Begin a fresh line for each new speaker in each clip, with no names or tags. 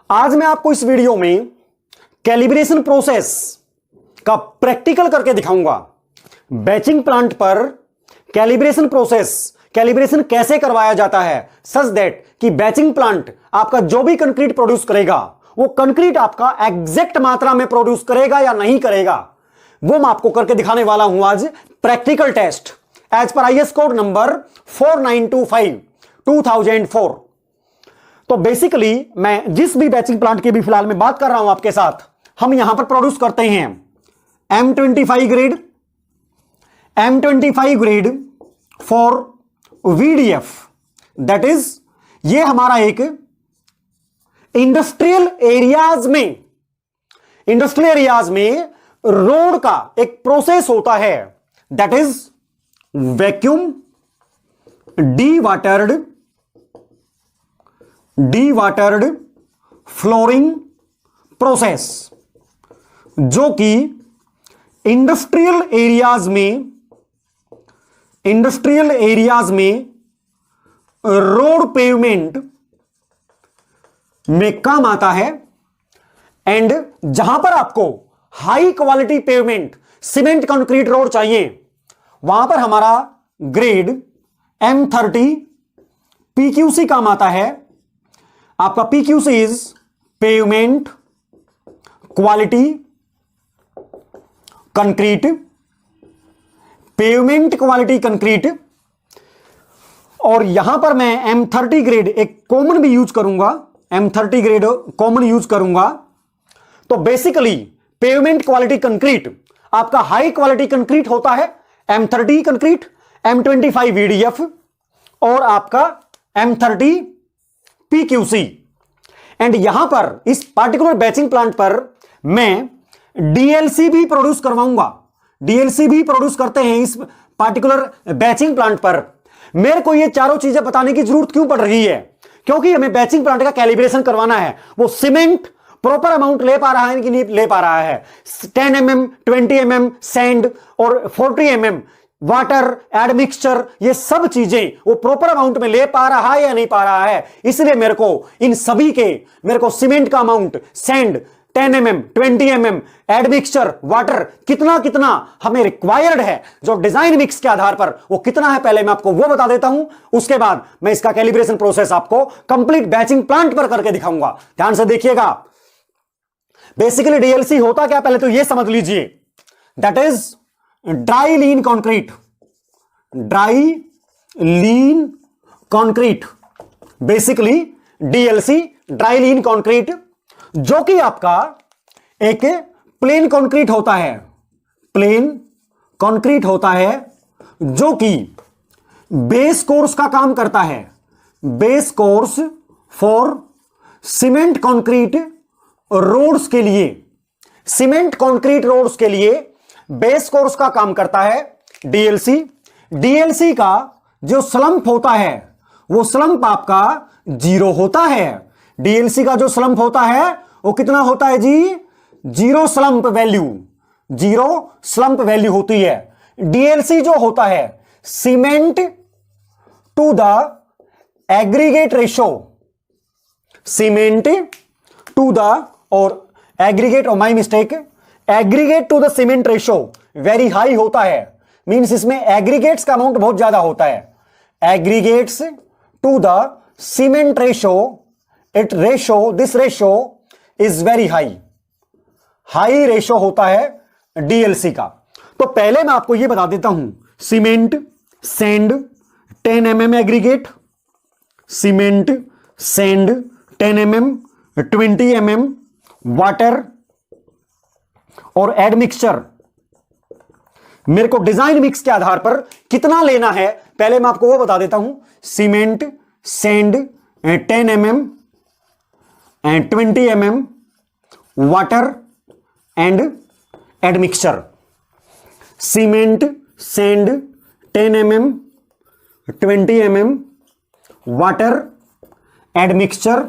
आज मैं आपको इस वीडियो में कैलिब्रेशन प्रोसेस का प्रैक्टिकल करके दिखाऊंगा। बैचिंग प्लांट पर कैलिब्रेशन प्रोसेस, कैलिब्रेशन कैसे करवाया जाता है सच दैट कि बैचिंग प्लांट आपका जो भी कंक्रीट प्रोड्यूस करेगा वो कंक्रीट आपका एग्जैक्ट मात्रा में प्रोड्यूस करेगा या नहीं करेगा, वो मैं आपको करके दिखाने वाला हूं आज प्रैक्टिकल टेस्ट एज पर IS कोड नंबर 4925 2004। तो बेसिकली मैं जिस भी बैचिंग प्लांट की भी फिलहाल मैं बात कर रहा हूं आपके साथ, हम यहां पर प्रोड्यूस करते हैं M25 grade for VDF, that is ये हमारा एक इंडस्ट्रियल एरियाज में रोड का एक प्रोसेस होता है, that is vacuum dewatered flooring process, जो कि इंडस्ट्रियल एरियाज में रोड पेवमेंट में काम आता है। एंड जहां पर आपको high quality pavement cement concrete road चाहिए, वहां पर हमारा ग्रेड M30 PQC काम आता है। आपका PQC is pavement quality concrete, और यहां पर मैं M30 ग्रेड एक कॉमन भी यूज करूंगा, M30 ग्रेड कॉमन यूज करूंगा। तो बेसिकली पेवमेंट क्वालिटी कंक्रीट आपका हाई क्वालिटी कंक्रीट होता है, M30 कंक्रीट, M25 VDF और आपका M30 PQC। एंड यहां पर इस पार्टिकुलर बैचिंग प्लांट पर मैं DLC भी प्रोड्यूस करवाऊंगा। DLC भी प्रोड्यूस करते हैं इस पार्टिकुलर बैचिंग प्लांट पर। मेरे को ये चारों चीजें बताने की जरूरत क्यों पड़ रही है? क्योंकि हमें बैचिंग प्लांट का कैलिब्रेशन करवाना है। वो सीमेंट प्रॉपर अमाउंट ले पा रहा है कि नहीं ले पा रहा है, 10 mm 20 mm सैंड और 40 mm वाटर एडमिक्सचर, ये सब चीजें वो प्रॉपर अमाउंट में ले पा रहा है या नहीं पा रहा है। इसलिए मेरे को सीमेंट का amount, sand 10 mm 20 mm admixture, water कितना हमें रिक्वायर्ड है, जो डिजाइन मिक्स के आधार पर वो कितना है, पहले मैं आपको वो बता देता हूं। उसके बाद मैं इसका कैलिब्रेशन प्रोसेस आपको कंप्लीट बैचिंग प्लांट पर करके दिखाऊंगा। ध्यान से देखिएगा। बेसिकली DLC होता क्या, पहले तो ये समझ लीजिए, that is dry lean concrete. Basically DLC dry lean concrete, जो कि आपका एक प्लेन कॉन्क्रीट होता है, जो कि बेस कोर्स का काम करता है। Base course for cement concrete roads के लिए बेस कोर्स का काम करता है DLC का जो स्लंप होता है, वो स्लंप आपका 0 होता है। DLC का जो स्लंप होता है वो कितना होता है जी? 0 स्लंप वैल्यू होती है। DLC जो होता है cement to the aggregate ratio, aggregate to the cement ratio very high होता है। मींस इसमें एग्रीगेट्स का अमाउंट बहुत ज्यादा होता है। Aggregates to the cement ratio, this ratio is very high ratio होता है DLC का। तो पहले मैं आपको यह बता देता हूं, cement sand 10 mm aggregate, cement sand 10 mm 20 mm water और एडमिक्सचर, मेरे को डिजाइन मिक्स के आधार पर कितना लेना है, पहले मैं आपको वो बता देता हूं। Cement sand 10 mm and 20 mm water and admixture. Cement sand 10 mm 20 mm water admixture,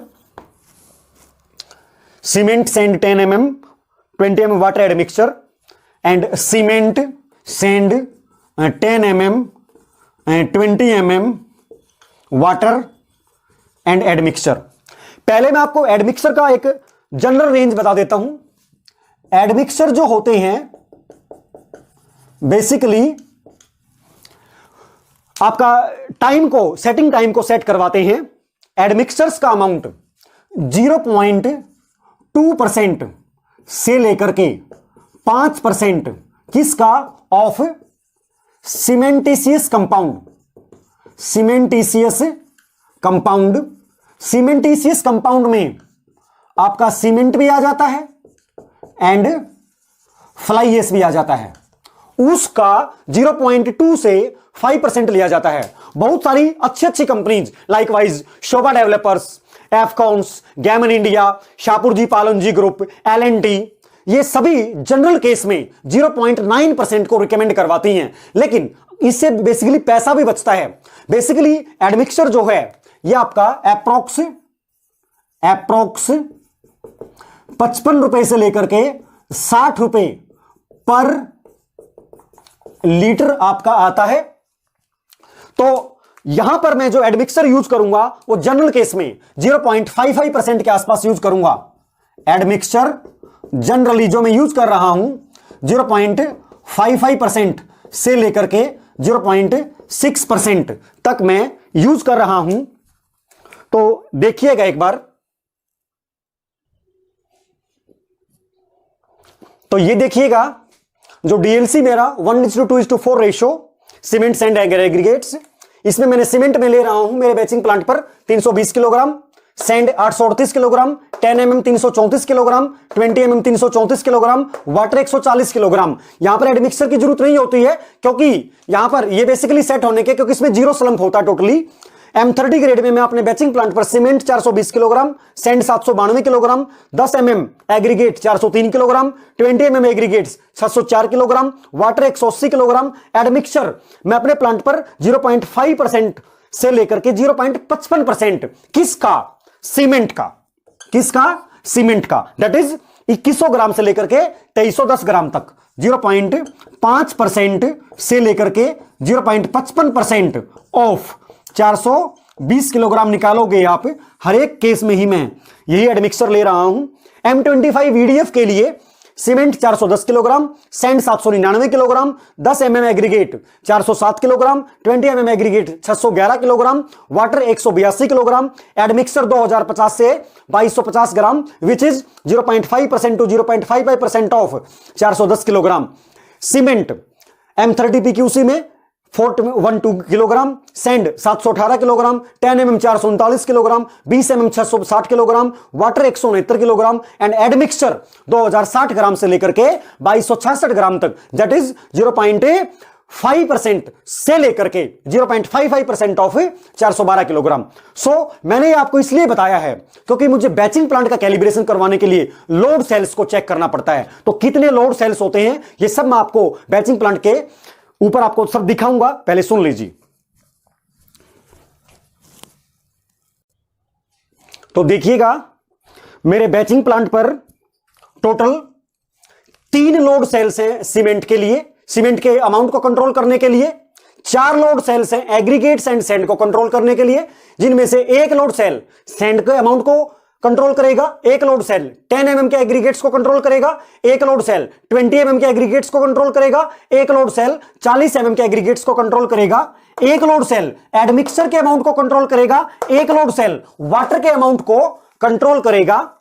cement sand 10 mm 20 mm water admixture and cement sand 10 mm 20 mm water and admixture. पहले मैं आपको एडमिक्सर का एक जनरल रेंज बता देता हूं। Admixture जो होते हैं बेसिकली आपका सेटिंग टाइम को सेट करवाते हैं। एडमिक्सर्स का अमाउंट 0.2% से लेकर के 5% किसका? ऑफ सीमेंटीशियस कंपाउंड में आपका सीमेंट भी आ जाता है एंड फ्लाई एश भी आ जाता है। उसका 0.2 से 5% लिया जाता है। बहुत सारी अच्छी companies likewise Sobha developers, Afcons, Gammon India, Shapoorji Pallonji group, L&T, ये सभी जनरल केस में 0.9% को रिकमेंड करवाती हैं। लेकिन इससे बेसिकली पैसा भी बचता है। बेसिकली एडमिक्सर जो है ये आपका एप्रोक्स 55 रुपए से लेकर के 60 रुपए पर लीटर आपका आता है। तो यहां पर मैं जो एडमिक्सर यूज करूंगा वो जनरल केस में 0.55% के आसपास यूज करूंगा। एडमिक्सर जनरली जो मैं यूज कर रहा हूं 0.55% से लेकर के 0.6% तक मैं यूज कर रहा हूं। तो देखिएगा एक बार, तो ये देखिएगा जो डीएलसी मेरा 1:2:4 रेशो सीमेंट सैंड एग्रीगेट्स, इसमें मैंने सीमेंट में ले रहा हूं मेरे बैचिंग प्लांट पर 320 kilogram, sand 838 kilogram, 10 mm 334 kilogram, 20 mm 334 kilogram, water 140 kilogram. यहां पर एडमिक्सर की जरूरत नहीं होती है क्योंकि यहां पर ये बेसिकली सेट होने के, क्योंकि इसमें जीरो स्लंप होता है टोटली। M30 ग्रेड में मैं अपने बैचिंग प्लांट पर cement 420 kilogram, sand 792 kilogram, 10 mm aggregate 403 kilogram, 20 mm aggregate 604 kilogram, water 180 kilogram. Admixture मैं अपने प्लांट पर 0.5% से लेकर के 0.55% किसका? सीमेंट का। किसका? सीमेंट का। दैट इज 2100 ग्राम से लेकर के 2310 ग्राम तक 0.5% से लेकर के 0.55% ऑफ 420 किलोग्राम निकालोगे आप। हर एक केस में ही मैं यही एडमिक्सर ले रहा हूं। M25 VDF के लिए cement 410 kilogram, sand 799 kilogram, 10 mm aggregate 407 kilogram, 20 mm aggregate 611 kilogram, water 182 kilogram. Admixture 2050 से 2250 gram which is 0.5% to 0.55% of 410 kilogram. Cement M30 PQC में 412 kilogram, sand 718 kilogram, 10 mm 439 kilogram, 20 mm 660 kilogram, water 169 kilogram and admixture 2060 gram से लेकर के 2266 ग्राम तक। That is 0.5% से लेकर के 0.55% of 412 kilogram. सो मैंने आपको इसलिए बताया है क्योंकि मुझे बैचिंग प्लांट का कैलिब्रेशन करवाने के लिए लोड सेल्स को चेक करना पड़ता है। तो कितने लोड सेल्स होते हैं ये सब मैं आपको बैचिंग प्लांट के ऊपर आपको सब दिखाऊंगा, पहले सुन लीजिए। तो देखिएगा मेरे बैचिंग प्लांट पर टोटल 3 लोड सेल्स हैं सीमेंट के लिए, सीमेंट के अमाउंट को कंट्रोल करने के लिए। 4 लोड सेल्स हैं एग्रीगेट्स एंड सैंड को कंट्रोल करने के लिए, जिनमें से एक लोड सेल सैंड के अमाउंट को कंट्रोल करेगा, एक लोड सेल 10 mm के एग्रीगेट्स को कंट्रोल करेगा, एक लोड सेल 20 mm के एग्रीगेट्स को कंट्रोल करेगा, एक लोड सेल 40 mm के एग्रीगेट्स को कंट्रोल करेगा, एक लोड सेल एडमिक्सर के अमाउंट को कंट्रोल करेगा, एक लोड सेल वाटर के अमाउंट को कंट्रोल करेगा।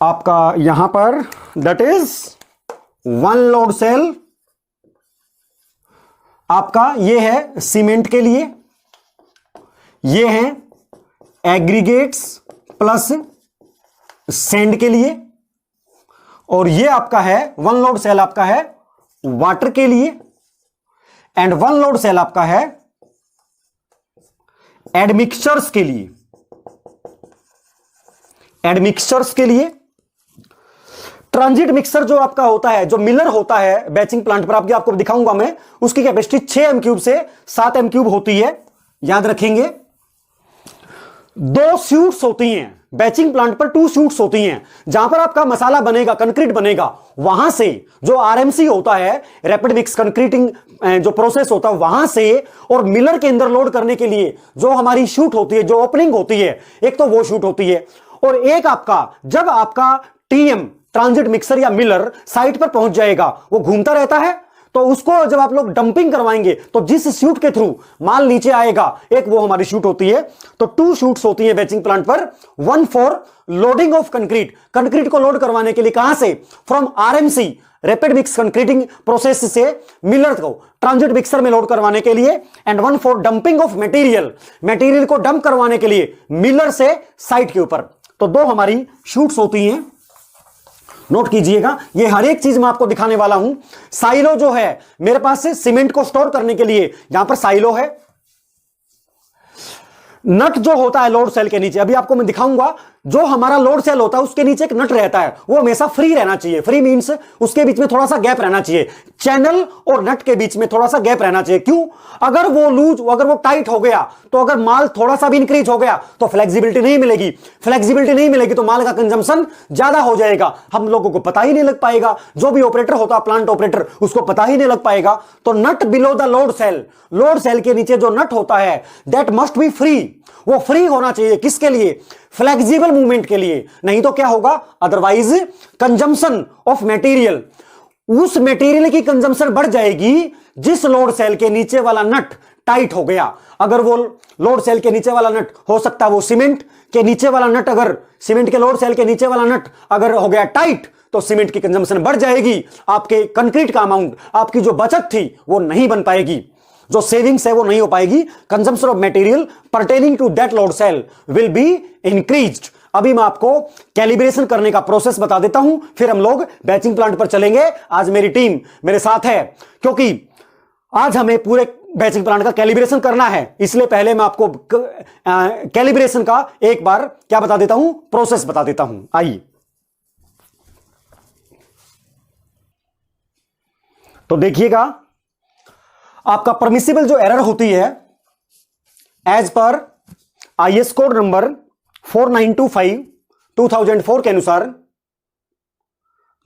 आपका यहां पर दैट इज 1 लोड सेल आपका ये है सीमेंट के लिए, ये है एग्रीगेट्स प्लस सैंड के लिए, और ये आपका है 1 लोड सेल आपका है वाटर के लिए एंड 1 लोड सेल आपका है एडमिक्सचर्स के लिए। एडमिक्सचर्स के लिए ट्रांजिट मिक्सर जो आपका होता है, जो मिलर होता है बैचिंग प्लांट पर, आपको दिखाऊंगा मैं, उसकी कैपेसिटी 6 m³ से 7 m³ होती है। याद रखेंगे 2 स्यूट्स होती हैं, बैचिंग प्लांट पर 2 शूट्स होती हैं। जहां पर आपका मसाला बनेगा, कंक्रीट बनेगा, वहां से जो आरएमसी होता है, रैपिड मिक्स कंक्रीटिंग जो प्रोसेस होता है, वहां से और मिलर के अंदर लोड करने के लिए जो हमारी शूट होती है, जो ओपनिंग होती है, एक तो वो शूट होती है, और एक आपका जब आपका टीएम ट्रांजिट मिक्सर या मिलर साइट पर पहुंच जाएगा, वो घूमता रहता है, तो उसको जब आप लोग डंपिंग करवाएंगे तो जिस शूट के थ्रू माल नीचे आएगा, एक वो हमारी शूट होती है। तो 2 शूट्स होती है बैचिंग प्लांट पर, 1 for loading of concrete, concrete को लोड करवाने के लिए, कहां से, from RMC rapid mix concreting process से मिलर को ट्रांजिट मिक्सर में लोड करवाने के लिए, and 1 for dumping of material, material को डंप करवाने के लिए मिलर से साइट के ऊपर। तो 2 हमारी शूट्स होती हैं, नोट कीजिएगा। ये हर एक चीज मैं आपको दिखाने वाला हूं। साइलो जो है मेरे पास से सीमेंट को स्टोर करने के लिए, यहां पर साइलो है। नट जो होता है लोड सेल के नीचे, अभी आपको मैं दिखाऊंगा, जो हमारा लोड सेल होता है उसके नीचे एक नट रहता है, वो हमेशा फ्री रहना चाहिए। फ्री मींस उसके बीच में थोड़ा सा गैप रहना चाहिए, चैनल और नट के बीच में थोड़ा सा गैप रहना चाहिए। क्यों? अगर वो लूज, अगर वो टाइट हो गया, तो अगर माल थोड़ा सा भी इंक्रीज हो गया तो फ्लेक्सिबिलिटी नहीं मिलेगी, फ्लेक्सिबिलिटी नहीं मिलेगी तो माल का कंजम्पशन ज्यादा हो जाएगा, हम लोगों को पता ही नहीं लग पाएगा, जो भी ऑपरेटर होता है प्लांट ऑपरेटर, उसको पता ही नहीं लग पाएगा। तो nut below the load cell, load cell के नीचे जो नट होता है, दैट मस्ट बी फ्री, वो फ्री होना चाहिए। किसके लिए? फ्लेक्सिबल मूवमेंट के लिए। नहीं तो क्या होगा? अदरवाइज कंजम्पशन ऑफ मटेरियल, उस मटेरियल की कंजम्पशन बढ़ जाएगी जिस लोड सेल के नीचे वाला नट टाइट हो गया। अगर वो लोड सेल के नीचे वाला नट, हो सकता है वो सीमेंट के नीचे वाला नट, अगर सीमेंट के लोड सेल के नीचे वाला नट अगर हो गया टाइट, तो सीमेंट की कंजम्पशन बढ़ जाएगी, आपके कंक्रीट का अमाउंट, आपकी जो बचत थी वो नहीं बन पाएगी, जो सेविंग्स है वो नहीं हो पाएगी। Consumption of material pertaining to that load cell will be increased. अभी मैं आपको कैलिब्रेशन करने का प्रोसेस बता देता हूं, फिर हम लोग बैचिंग प्लांट पर चलेंगे। आज मेरी टीम मेरे साथ है, क्योंकि आज हमें पूरे बैचिंग प्लांट का कैलिब्रेशन करना है, इसलिए पहले मैं आपको कैलिब्रेशन का एक बार क्या बता देता हूं, प्रोसेस बता देता हूं। आइए, तो देखिएगा, आपका परमिसिबल जो एरर होती है as per IS code number 4925 2004 के अनुसार,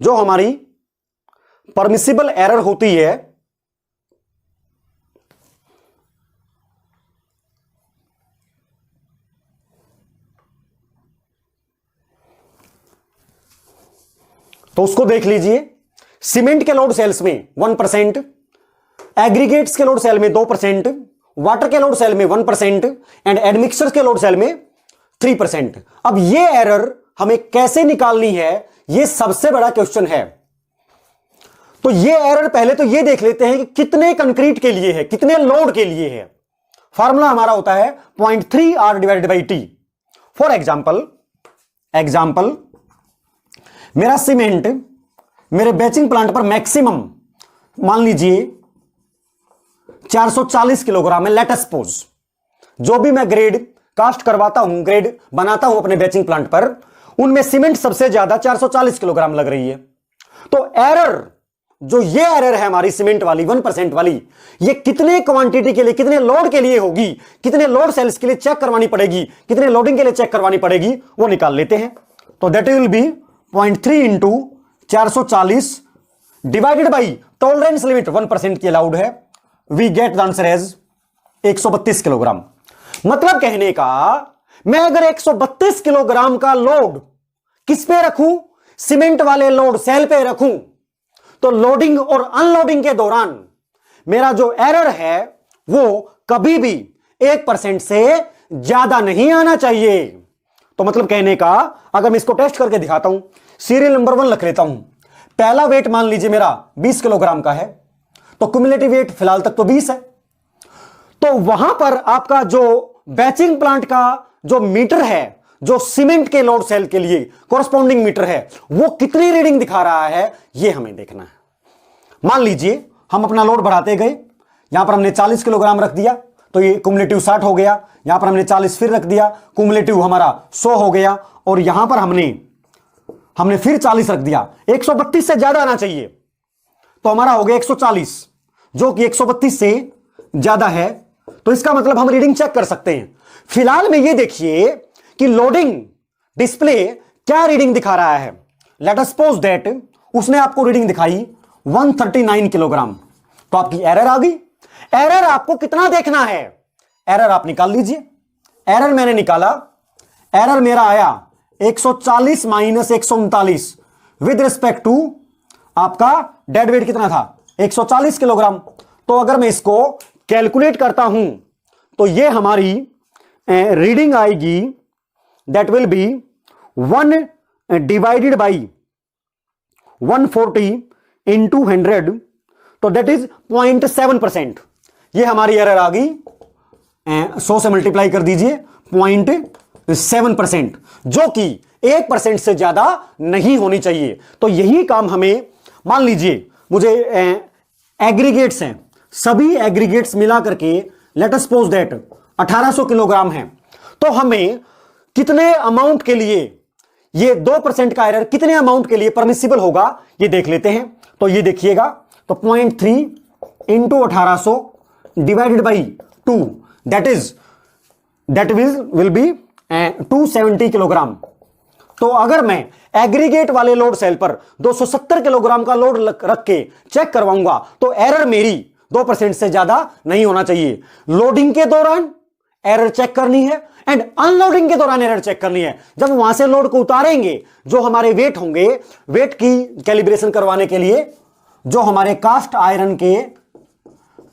जो हमारी परमिसिबल एरर होती है, तो उसको देख लीजिए। सीमेंट के लोड सेल्स में 1%, एग्रीगेट्स के लोड सेल में 2%, वाटर के लोड सेल में 1% एंड एडमिक्सचर्स के लोड सेल में 3%। अब ये एरर हमें कैसे निकालनी है, ये सबसे बड़ा क्वेश्चन है। तो ये एरर पहले तो ये देख लेते हैं कि कितने कंक्रीट के लिए है, कितने लोड के लिए है। फार्मूला हमारा होता है 0.3 R divided by T। For example मेरा सीमेंट मेरे बैचिंग प्लांट पर मैक्सिमम मान लीजिए 440 किलोग्राम है। लेट अस सपोज जो भी मैं ग्रेड कास्ट करवाता हूं, ग्रेड बनाता हूं अपने बैचिंग प्लांट पर, उनमें सीमेंट सबसे ज्यादा 440 किलोग्राम लग रही है। तो एरर, जो ये एरर है हमारी सीमेंट वाली 1% वाली, ये कितने क्वांटिटी के लिए, कितने लोड के लिए होगी, कितने लोड सेल्स के लिए चेक करवानी पड़ेगी, कितने लोडिंग के लिए चेक करवानी पड़ेगी, वो निकाल लेते हैं। तो that will be 0.3 into 440 divided by tolerance limit 1% की अलाउड है, we get the answer as 132 kilogram. मतलब कहने का, मैं अगर 132 किलोग्राम का लोड किस पे रखूं, सीमेंट वाले लोड सेल पे रखूं, तो लोडिंग और अनलोडिंग के दौरान मेरा जो एरर है वो कभी भी 1% से ज्यादा नहीं आना चाहिए। तो मतलब कहने का, अगर मैं इसको टेस्ट करके दिखाता हूं, सीरियल नंबर 1 लिख लेता हूं। पहला वेट मान लीजिए मेरा 20 किलोग्राम का है, तो क्युमुलेटिव वेट फिलहाल तक तो 20 है। तो वहां पर आपका जो बैचिंग प्लांट का जो मीटर है, जो सीमेंट के लोड सेल के लिए कॉरस्पॉन्डिंग मीटर है, वो कितनी रीडिंग दिखा रहा है, ये हमें देखना है। मान लीजिए हम अपना लोड बढ़ाते गए, यहां पर हमने 40 किलोग्राम रख दिया, तो ये कुमुलेटिव 60 हो गया। यहां पर हमने 40 फिर रख दिया, कुमुलेटिव हमारा 100 हो गया। और यहां पर हमने फिर 40 रख दिया, 132 से ज्यादा आना चाहिए, तो हमारा हो गया 140, जो कि 132 से ज्यादा है। तो इसका मतलब हम रीडिंग चेक कर सकते हैं। फिलहाल में ये देखिए कि लोडिंग डिस्प्ले क्या रीडिंग दिखा रहा है। लेट अस सपोज दैट उसने आपको रीडिंग दिखाई 139 किलोग्राम, तो आपकी एरर आ गई। एरर आपको कितना देखना है, एरर आप निकाल लीजिए। एरर मैंने निकाला, एरर मेरा आया 140 माइनस 139 विद रिस्पेक्ट टू आपका डेड वेट कितना था 140 किलोग्राम। तो अगर मैं इसको कैलकुलेट करता हूं तो ये हमारी रीडिंग आएगी, that will B 1 divided by 140 into 100, तो दैट इज 0.7%। ये हमारी एरर आ गई, 100 से मल्टीप्लाई कर दीजिए 0.7%, जो कि 1% से ज्यादा नहीं होनी चाहिए। तो यही काम हमें, मान लीजिए मुझे एग्रीगेट्स हैं, सभी एग्रीगेट्स मिला करके let us suppose that 1800 kilogram है, तो हमें कितने अमाउंट के लिए ये 2% का एरर कितने अमाउंट के लिए परमिसिबल होगा ये देख लेते हैं। तो ये देखिएगा, तो 0.3 into 1800 divided by 2, that will B 270 kilogram. तो अगर मैं एग्रीगेट वाले लोड सेल पर 270 किलोग्राम का लोड रख के चेक करवाऊंगा तो एरर मेरी 2% से ज्यादा नहीं होना चाहिए। लोडिंग के दौरान एरर चेक करनी है एंड अनलोडिंग के दौरान एरर चेक करनी है। जब वहां से लोड को उतारेंगे, जो हमारे वेट होंगे, वेट की कैलिब्रेशन करवाने के लिए जो हमारे कास्ट आयरन के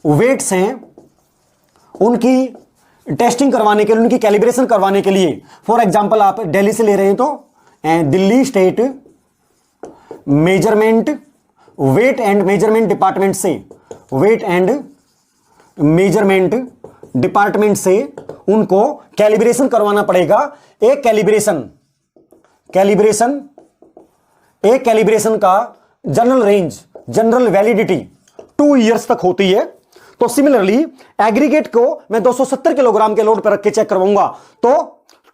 वेट्स हैं उनकी टेस्टिंग करवाने के लिए, उनकी कैलिब्रेशन करवाने के लिए, फॉर एग्जांपल आप दिल्ली से ले रहे हैं तो Delhi state measurement weight and measurement department से, वेट एंड मेजरमेंट डिपार्टमेंट से उनको कैलिब्रेशन करवाना पड़ेगा। एक कैलिब्रेशन का general range, general validity 2 years तक होती है। तो सिमिलरली एग्रीगेट को मैं 270 किलोग्राम के लोड पर रख के चेक करवाऊंगा तो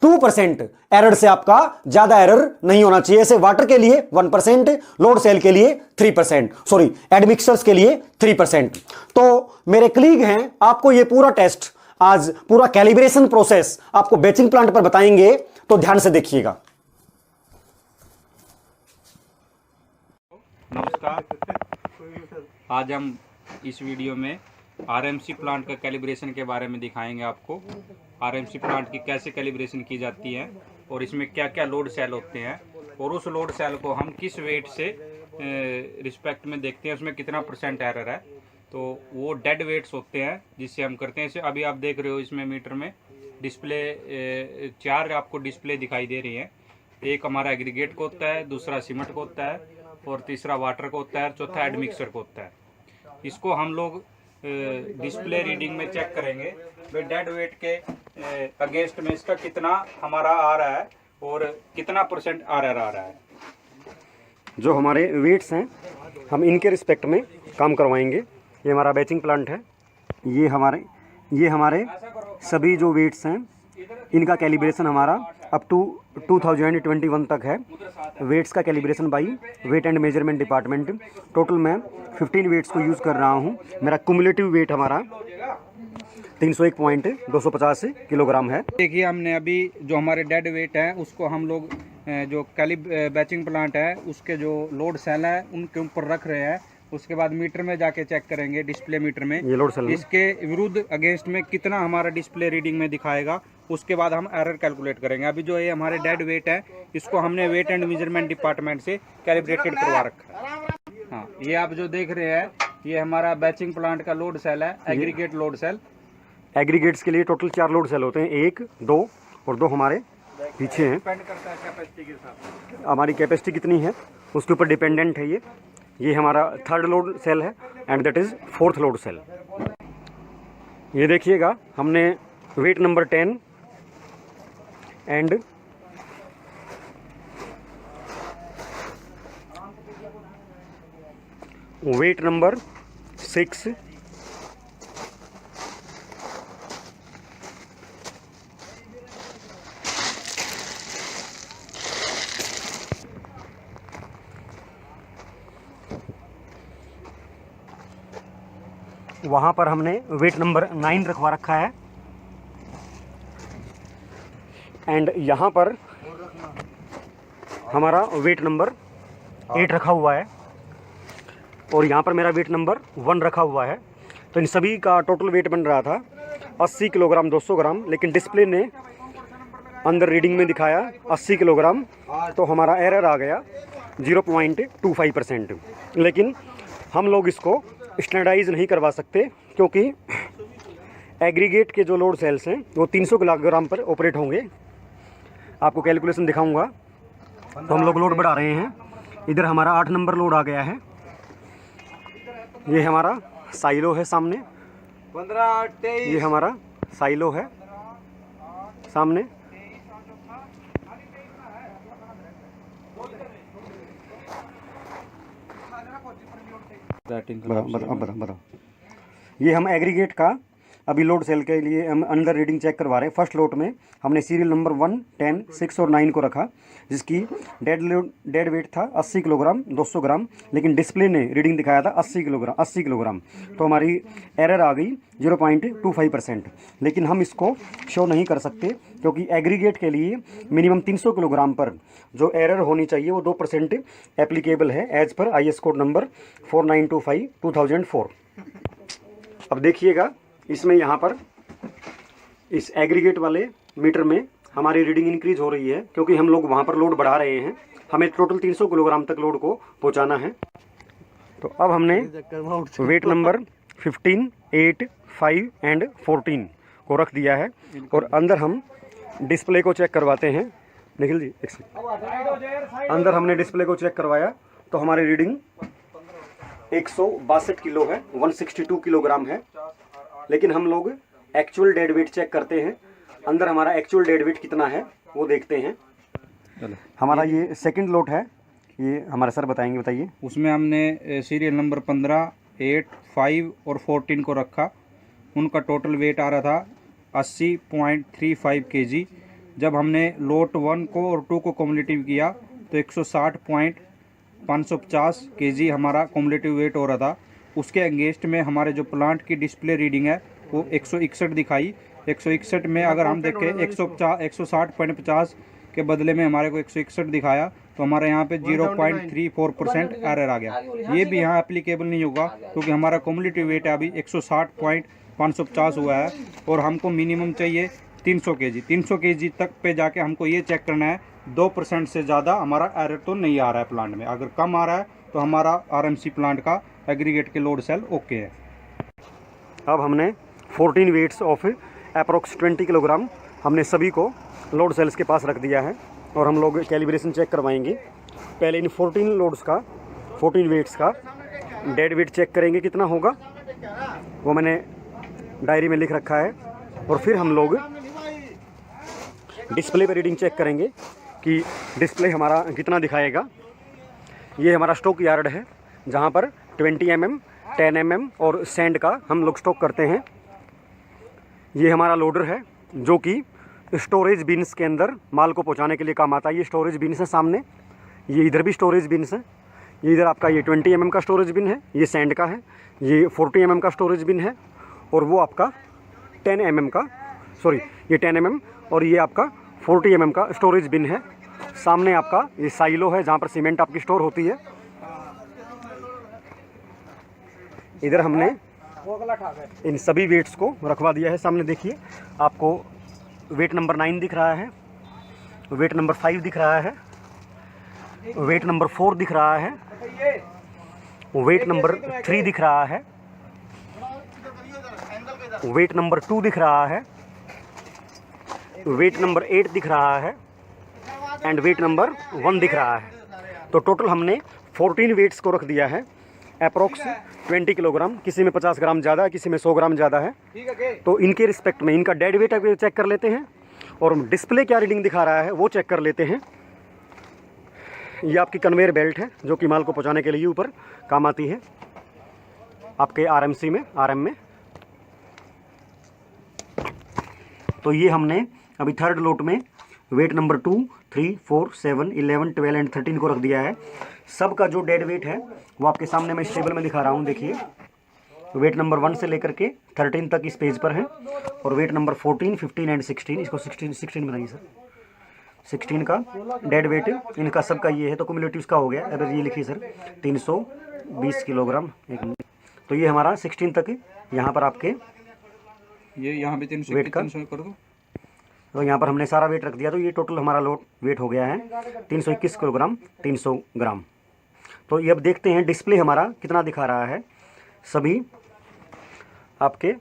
2% एरर से आपका ज्यादा एरर नहीं होना चाहिए। ऐसे वाटर के लिए 1%, लोड सेल के लिए 3%, सॉरी एडमिक्सर्स के लिए 3%। तो मेरे कलीग हैं, आपको ये पूरा टेस्ट, आज पूरा कैलिब्रेशन प्रोसेस आपको बैचिंग प्लांट पर बताएंगे, तो ध्यान से देखिएगा।
नमस्कार, आज हम इस वीडियो में आरएमसी प्लांट का कैलिब्रेशन के बारे में दिखाएंगे आपको। आरएमसी प्लांट की कैसे कैलिब्रेशन की जाती है और इसमें क्या क्या लोड सेल होते हैं और उस लोड सेल को हम किस वेट से रिस्पेक्ट में देखते हैं, उसमें कितना % एरर है। तो वो डेड वेट्स होते हैं जिससे हम करते हैं। अभी आप देख रहे हो इसमें मीटर में डिस्प्ले 4 आपको डिस्प्ले दिखाई दे रही है। एक हमारा एग्रीगेट को होता है, दूसरा सीमेंट को होता है और तीसरा वाटर को होता है, चौथा एडमिक्सर को होता है। इसको हम लोग डिस्प्ले रीडिंग में चेक करेंगे भाई डेड वेट के अगेंस्ट में इसका कितना हमारा आ रहा है और कितना % एरर आ रहा है।
जो हमारे वेट्स हैं हम इनके रिस्पेक्ट में काम करवाएंगे। ये हमारा बैचिंग प्लांट है, ये हमारे सभी जो वेट्स हैं इनका कैलिब्रेशन हमारा अप टू 2021 तक है। वेट्स का calibration by wait and measurement department. Total मैं 15 वेट्स को यूज़ कर रहा हूँ। मेरा कुमुलेटिव वेट हमारा 301.250 किलोग्राम है।
देखिए हमने अभी जो हमारे डेड वेट है उसको हम लोग जो बैचिंग प्लांट है उसके जो लोड सेल है उनके ऊपर रख रहे हैं। उसके बाद मीटर में जाके चेक करेंगे, डिस्प्ले मीटर में
ये लोड सेल
इसके विरुद्ध अगेंस्ट में कितना हमारा डिस्प्ले रीडिंग में दिखाएगा। उसके बाद हम एरर कैलकुलेट करेंगे। अभी जो ये हमारे डेड वेट है इसको हमने वेट एंड मेजरमेंट डिपार्टमेंट से कैलिब्रेटेड करवा रखा है। हाँ, ये आप जो देख रहे हैं ये हमारा बैचिंग प्लांट का लोड सेल है, एग्रीगेट लोड सेल।
एग्रीगेट्स के लिए टोटल 4 लोड सेल होते हैं, 1, 2 और 2 हमारे पीछे हैं।
डिपेंड करता है कैपेसिटी के साथ,
हमारी कैपेसिटी कितनी है उसके ऊपर डिपेंडेंट है। ये हमारा 3rd लोड सेल है and that is 4th load cell. ये देखिएगा हमने weight number 10 and weight number 6 वहाँ पर हमने वेट नंबर 9 रखवा रखा है एंड यहाँ पर हमारा वेट नंबर 8 रखा हुआ है और यहाँ पर मेरा वेट नंबर 1 रखा हुआ है। तो इन सभी का टोटल वेट बन रहा था 80 किलोग्राम 200 ग्राम, लेकिन डिस्प्ले ने अंदर रीडिंग में दिखाया 80 किलोग्राम, तो हमारा एरर आ गया 0.25%। लेकिन हम लोग इसको स्टैंडर्डाइज नहीं करवा सकते क्योंकि एग्रीगेट के जो लोड सेल्स हैं वो 300 किलोग्राम पर ऑपरेट होंगे। आपको कैलकुलेशन दिखाऊंगा। तो हम लोग लोड बढ़ा रहे हैं। इधर हमारा 8 नंबर लोड आ गया है। ये हमारा साइलो है सामने,
15-23
ये हमारा साइलो है सामने। बताओ। ये हम एग्रीगेट का अभी लोड सेल के लिए हम अंदर रीडिंग चेक करवा रहे हैं। फर्स्ट लोट में हमने सीरियल नंबर 1, 10, 6 और 9 को रखा, जिसकी डेड वेट था 80 किलोग्राम 200 ग्राम, लेकिन डिस्प्ले ने रीडिंग दिखाया था 80 किलोग्राम। तो हमारी एरर आ गई 0.25%। लेकिन हम इसको शो नहीं कर सकते क्योंकि एग्रीगेट के लिए मिनिमम 300 किलोग्राम पर जो एरर होनी चाहिए वो 2% एप्लीकेबल है एज पर IS कोड नंबर 4925/2004। अब देखिएगा इसमें यहाँ पर इस एग्रीगेट वाले मीटर में हमारी रीडिंग इंक्रीज हो रही है क्योंकि हम लोग वहाँ पर लोड बढ़ा रहे हैं। हमें टोटल 300 किलोग्राम तक लोड को पहुँचाना है। तो अब हमने वेट नंबर 15, 8, 5 एंड 14 को रख दिया है और अंदर हम डिस्प्ले को चेक करवाते हैं। निखिल जी एक सेकंड। अंदर हमने डिस्प्ले को चेक करवाया तो हमारी रीडिंग 162 किलो है, 162 किलोग्राम है। लेकिन हम लोग एक्चुअल डेड वेट चेक करते हैं। अंदर हमारा एक्चुअल डेड वेट कितना है वो देखते हैं। हमारा ये सेकंड लोट है, ये हमारे सर बताएंगे, बताइए।
उसमें हमने सीरियल नंबर 15, 8, 5 और 14 को रखा। उनका टोटल वेट आ रहा था 80.35 kg। जब हमने लोट 1 को और 2 को कम्युलेटिव किया तो 160.550 kg हमारा कम्युलेटिव वेट हो रहा था। उसके अगेंस्ट में हमारे जो प्लांट की डिस्प्ले रीडिंग है वो 161 दिखाई। 161 में अगर हम देखें 160.50 के बदले में हमारे को 161 दिखाया, तो हमारे यहाँ पे 0.34% एरर आ गया। ये भी यहाँ एप्लीकेबल नहीं होगा क्योंकि हमारा कम्युलेटिव वेट अभी 160.550 हुआ है और हमको मिनिमम चाहिए 300 kg। 300 kg तक पे जाके हमको ये चेक करना है 2% से ज़्यादा हमारा एरर तो नहीं आ रहा है प्लांट में। अगर कम आ रहा है तो हमारा RMC प्लांट का एग्रीगेट के लोड सेल ओके है।
अब हमने 14 वेट्स ऑफ अप्रोक्स 20 किलोग्राम हमने सभी को लोड सेल्स के पास रख दिया है और हम लोग कैलिब्रेशन चेक करवाएंगे। पहले इन 14 वेट्स का डेड वेट चेक करेंगे कितना होगा, वो मैंने डायरी में लिख रखा है। और फिर हम लोग डिस्प्ले पर रीडिंग चेक करेंगे कि डिस्प्ले हमारा कितना दिखाएगा। ये हमारा स्टॉक यार्ड है जहाँ पर 20 mm, 10 mm और सैंड का हम लोग स्टॉक करते हैं। ये हमारा लोडर है जो कि स्टोरेज बिन्स के अंदर माल को पहुंचाने के लिए काम आता है। ये स्टोरेज बिन्स है सामने, ये इधर भी स्टोरेज बिन्स है। ये इधर आपका ये 20 mm का स्टोरेज बिन है, ये सैंड का है। ये 40 mm का स्टोरेज बिन है और वो आपका 10 mm का, सॉरी ये 10 mm और ये आपका 40 mm का स्टोरेज बिन है। सामने आपका ये साइलो है जहाँ पर सीमेंट आपकी स्टोर होती है। इधर हमने इन सभी वेट्स को रखवा दिया है। सामने देखिए आपको वेट नंबर 9 दिख रहा है, वेट नंबर 5 दिख रहा है, वेट नंबर 4 दिख रहा है, वेट नंबर 3 दिख रहा है, वेट नंबर 2 दिख रहा है, वेट नंबर 8 दिख रहा है एंड वेट नंबर 1 दिख रहा है। तो टोटल हमने 14 वेट्स को रख दिया है अप्रोक्स 20 किलोग्राम। किसी में 50 ग्राम ज़्यादा है, किसी में 100 ग्राम ज़्यादा है। तो इनके रिस्पेक्ट में इनका डेड वेट चेक कर लेते हैं और डिस्प्ले क्या रीडिंग दिखा रहा है वो चेक कर लेते हैं। ये आपकी कन्वेयर बेल्ट है जो कि माल को पहुंचाने के लिए ऊपर काम आती है आपके RMC में, RM में। तो ये हमने अभी थर्ड लोट में वेट नंबर 2, 3, 4, 7, 11, 12 एंड 13 को रख दिया है। सब का जो डेड वेट है वो आपके सामने मैं इस टेबल में दिखा रहा हूँ। देखिए वेट नंबर 1 से लेकर के 13 तक इस पेज पर है और वेट नंबर 14, 15 एंड 16, इसको 16 बनाइए सर। 16 का डेड वेट इनका सबका ये है, तो क्युमुलेटिव का हो गया। अगर ये लिखिए सर 320 किलोग्राम, एक मिनट, तो ये हमारा 16 तक यहाँ पर आपके
ये यहाँ पे 300
वेट का
300 कर दो।
तो यहाँ पर हमने सारा वेट रख दिया, तो ये टोटल हमारा लोड वेट हो गया है 321 किलोग्राम 300 ग्राम। तो ये अब देखते हैं डिस्प्ले हमारा कितना दिखा रहा है। सभी आपके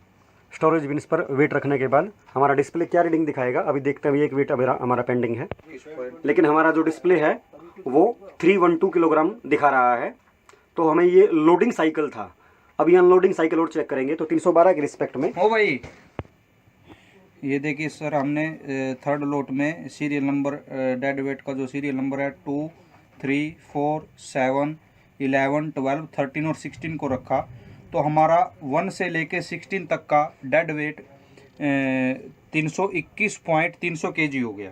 स्टोरेज बिन्स पर वेट रखने के बाद हमारा डिस्प्ले क्या रीडिंग दिखाएगा, अभी देखते हैं। एक वेट अभी हमारा पेंडिंग है, लेकिन हमारा जो डिस्प्ले है वो 312 किलोग्राम दिखा रहा है। तो हमें ये लोडिंग साइकिल था, अभी अनलोडिंग साइकिल और चेक करेंगे। तो 312 के रिस्पेक्ट में
ओ भाई ये देखिए सर, हमने थर्ड लोट में सीरियल नंबर डेड वेट का जो सीरियल नंबर है 2, 3, 4, 7, 11, 12, 13 और 16 को रखा। तो हमारा 1 से लेके 16 तक का डेड वेट 321.300 kg हो गया।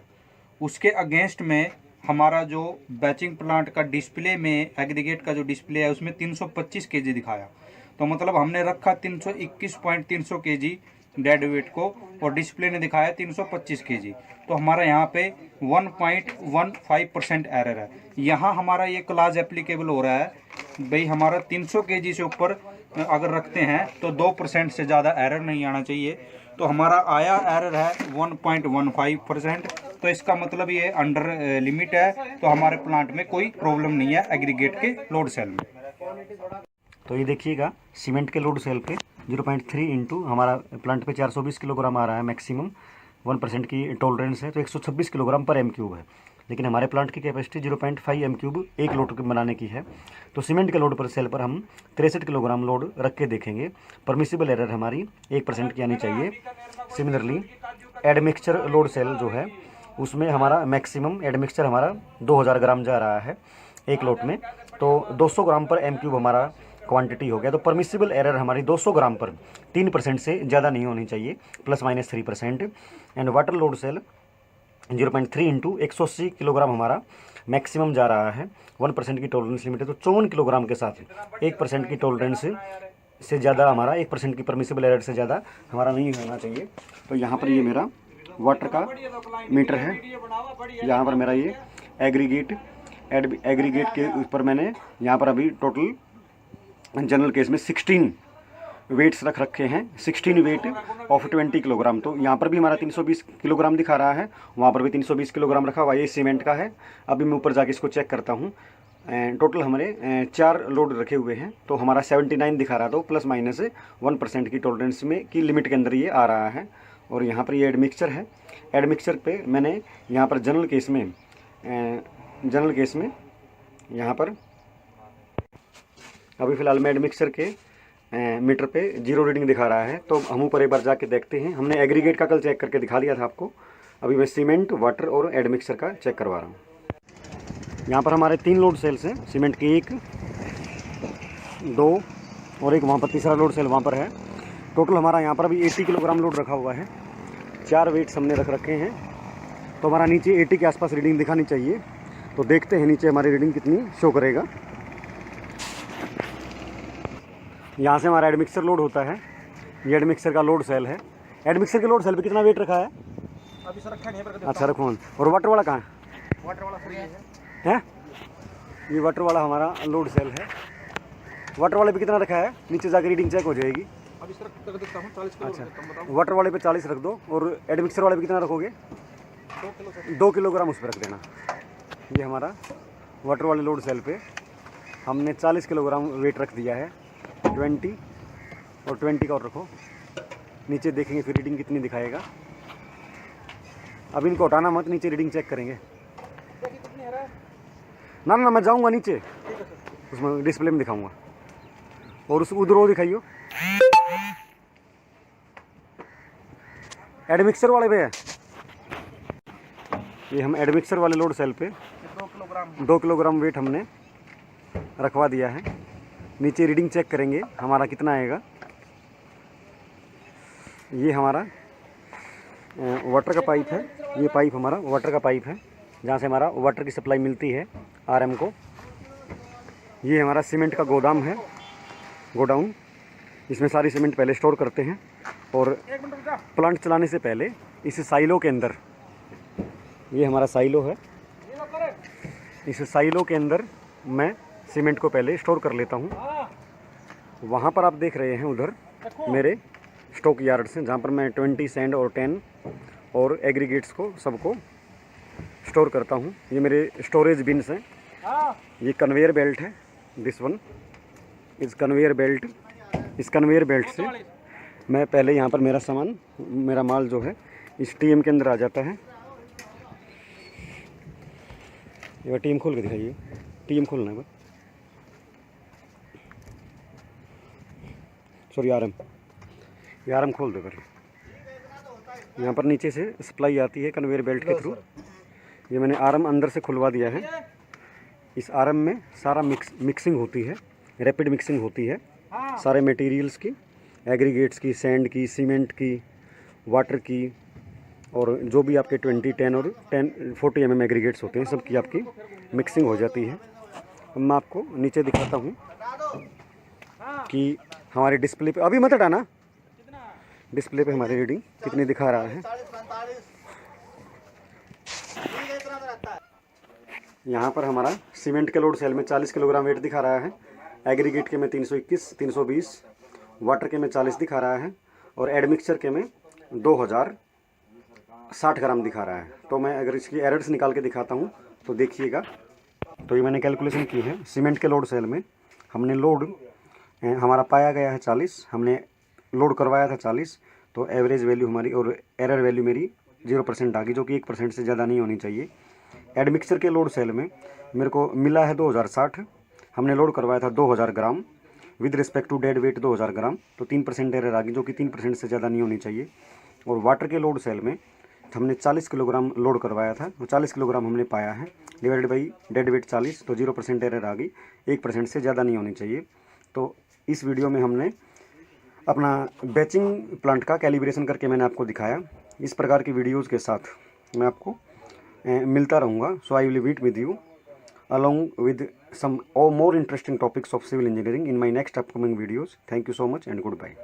उसके अगेंस्ट में हमारा जो बैचिंग प्लांट का डिस्प्ले में एग्रीगेट का जो डिस्प्ले है उसमें 325 kg दिखाया। तो मतलब हमने रखा 321.300 kg डेड वेट को और डिस्प्ले ने दिखाया 325 kg। तो हमारा यहाँ पे 1.15% एरर है। यहाँ हमारा ये क्लास एप्लीकेबल हो रहा है भाई, हमारा 300 kg से ऊपर अगर रखते हैं तो 2% से ज़्यादा एरर नहीं आना चाहिए। तो हमारा आया एरर है 1.15%। तो इसका मतलब ये अंडर लिमिट है, तो हमारे प्लांट में कोई प्रॉब्लम नहीं है एग्रीगेट के लोड सेल में।
तो ये देखिएगा सीमेंट के लोड सेल पे 0.3 इंटू हमारा प्लांट पे 420 किलोग्राम आ रहा है, मैक्सिमम 1% की टॉलरेंस है, तो 126 किलोग्राम पर M³ है। लेकिन हमारे प्लांट की कैपेसिटी 0.5 M³ एक लोड बनाने की है। तो सीमेंट के लोड पर सेल पर हम 63 किलोग्राम लोड रख के देखेंगे। परमिसिबल एरर हमारी 1% की आनी चाहिए। सिमिलरली एडमिक्सचर लोड सेल जो है उसमें हमारा मैक्सिमम एडमिक्सचर हमारा 2000 ग्राम जा रहा है एक लोट में, तो 200 ग्राम पर M³ हमारा क्वांटिटी हो गया। तो परमिसिबल एरर हमारी 200 ग्राम पर 3% से ज़्यादा नहीं होनी चाहिए, ±3%। And water load cell 0.3 into 180 kilogram हमारा मैक्सिमम जा रहा है, 1% की टॉलरेंस लिमिट है। तो 54 किलोग्राम के साथ 1% की टॉलरेंस से ज़्यादा हमारा 1% की परमिसिबल एरर से ज़्यादा हमारा नहीं होना चाहिए। तो यहाँ पर ये मेरा वाटर का मीटर है, यहाँ पर मेरा ये एग्रीगेट के ऊपर मैंने यहाँ पर अभी टोटल जनरल केस में 16 वेट्स रख रखे हैं, 16 वेट ऑफ 20 किलोग्राम। तो यहाँ पर भी हमारा 320 किलोग्राम दिखा रहा है, वहाँ पर भी 320 किलोग्राम रखा हुआ, ये सीमेंट का है। अभी मैं ऊपर जाके इसको चेक करता हूँ। टोटल हमारे 4 लोड रखे हुए हैं, तो हमारा 79 दिखा रहा था, तो ±1% की टॉलरेंस में की लिमिट के अंदर ये आ रहा है। और यहाँ पर ये एडमिक्सचर है, एडमिक्सचर पे मैंने यहाँ पर जनरल केस में यहाँ पर अभी फ़िलहाल मैं एडमिक्सचर के मीटर पे 0 रीडिंग दिखा रहा है। तो हम ऊपर एक बार जाके देखते हैं। हमने एग्रीगेट का कल चेक करके दिखा दिया था आपको, अभी मैं सीमेंट, वाटर और एडमिक्सचर का चेक करवा रहा हूँ। यहाँ पर हमारे 3 लोड सेल्स हैं, सीमेंट के 1, 2 और एक वहाँ पर तीसरा लोड सेल वहाँ पर है। टोटल हमारा यहाँ पर अभी 80 किलोग्राम लोड रखा हुआ है, 4 वेट्स हमने रख रखे हैं। तो हमारा नीचे 80 के आसपास रीडिंग दिखानी चाहिए। तो देखते हैं नीचे हमारी रीडिंग कितनी शो करेगा। यहाँ से हमारा एडमिक्सचर लोड होता है, ये एडमिक्सचर का लोड सेल है। एडमिक्सचर के लोड सेल पे कितना वेट रखा है?
अभी सर रखा नहीं है,
अच्छा रखो। और वाटर वाला कहाँ है?
वाटर वाला फ्री है।
ये वाटर वाला हमारा लोड सेल है। वाटर वाले पे कितना रखा है? नीचे जाकर रीडिंग चेक हो जाएगी।
अभी सर कर देता हूँ 40 किलो।
अच्छा, वाटर वाले पे 40 रख दो और एडमिक्सचर वाले पे कितना रखोगे? 2 किलोग्राम उस पर रख देना। ये हमारा वाटर वाले लोड सेल पे हमने 40 किलोग्राम वेट रख दिया है। 20 और 20 का और रखो। नीचे देखेंगे फिर रीडिंग कितनी दिखाएगा। अब इनको हटाना मत, नीचे रीडिंग चेक करेंगे। ना ना मैं जाऊंगा नीचे, उसमें डिस्प्ले में दिखाऊंगा। और उस उधर वो दिखाइयो, एडमिक्सचर वाले पे है। ये हम एडमिक्सचर वाले लोड सेल पे 2 किलोग्राम वेट हमने रखवा दिया है। नीचे रीडिंग चेक करेंगे हमारा कितना आएगा। ये हमारा वाटर का पाइप है, ये पाइप हमारा वाटर का पाइप है, जहाँ से हमारा वाटर की सप्लाई मिलती है RM को। ये हमारा सीमेंट का गोदाम है, गोडाउन। इसमें सारी सीमेंट पहले स्टोर करते हैं और प्लांट चलाने से पहले इस साइलो के अंदर ये हमारा साइलो है। इस साइलो के अंदर मैं सीमेंट को पहले स्टोर कर लेता हूँ। वहाँ पर आप देख रहे हैं उधर मेरे स्टॉक यार्ड्स हैं, जहाँ पर मैं 20 सैंड और 10 और एग्रीगेट्स को सबको स्टोर करता हूँ। ये मेरे स्टोरेज बिन्स हैं। ये कन्वेयर बेल्ट है, दिस वन इस कन्वेयर बेल्ट। इस कन्वेयर बेल्ट से मैं पहले यहाँ पर मेरा सामान, मेरा माल जो है इस टीएम के अंदर आ जाता है। ये टीएम खोल के दिखाइए, टीएम खोलना है बस, सॉरी आरएम, ये आरएम खोल दो कर। यहाँ पर नीचे से सप्लाई आती है कन्वेयर बेल्ट के थ्रू। ये मैंने आरएम अंदर से खुलवा दिया है। इस आरएम में सारा मिक्सिंग होती है, रैपिड मिक्सिंग होती है सारे मटेरियल्स की, एग्रीगेट्स की, सैंड की, सीमेंट की, वाटर की, और जो भी आपके 20, 10 और 40 mm एग्रीगेट्स होते हैं, सब की आपकी मिक्सिंग हो जाती है। अब मैं आपको नीचे दिखाता हूँ कि हमारे डिस्प्ले पे, अभी मत हटाना, डिस्प्ले पे हमारी रीडिंग कितनी दिखा रहा है। यहाँ पर हमारा सीमेंट के लोड सेल में 40 किलोग्राम वेट दिखा रहा है, एग्रीगेट के में 321, 320, वाटर के में 40 दिखा रहा है, और एडमिक्सचर के में 2060 ग्राम दिखा रहा है। तो मैं अगर इसकी एरर्स निकाल के दिखाता हूँ तो देखिएगा। तो ये मैंने कैलकुलेशन की है। सीमेंट के लोड सेल में हमने लोड हमारा पाया गया है 40, हमने लोड करवाया था 40, तो एवरेज वैल्यू हमारी और एरर वैल्यू मेरी 0% आ गई, जो कि 1% से ज़्यादा नहीं होनी चाहिए। एडमिक्सचर के लोड सेल में मेरे को मिला है 2060, हमने लोड करवाया था 2000 gram with respect to dead weight 2000 gram, तो 3% एरर आ गई, जो कि 3% से ज़्यादा नहीं होनी चाहिए। और वाटर के लोड सेल में हमने 40 किलोग्राम लोड करवाया था, तो 40 किलोग्राम हमने पाया है, डिवाइडेड बाई डेड वेट 40, तो 0% एरर आ गई, 1% से ज़्यादा नहीं होनी चाहिए। तो इस वीडियो में हमने अपना बैचिंग प्लांट का कैलिब्रेशन करके मैंने आपको दिखाया। इस प्रकार की वीडियोज़ के साथ मैं आपको मिलता रहूँगा। So I will meet with you along with some more interesting topics of civil engineering in my next upcoming videos. Thank you so much and goodbye.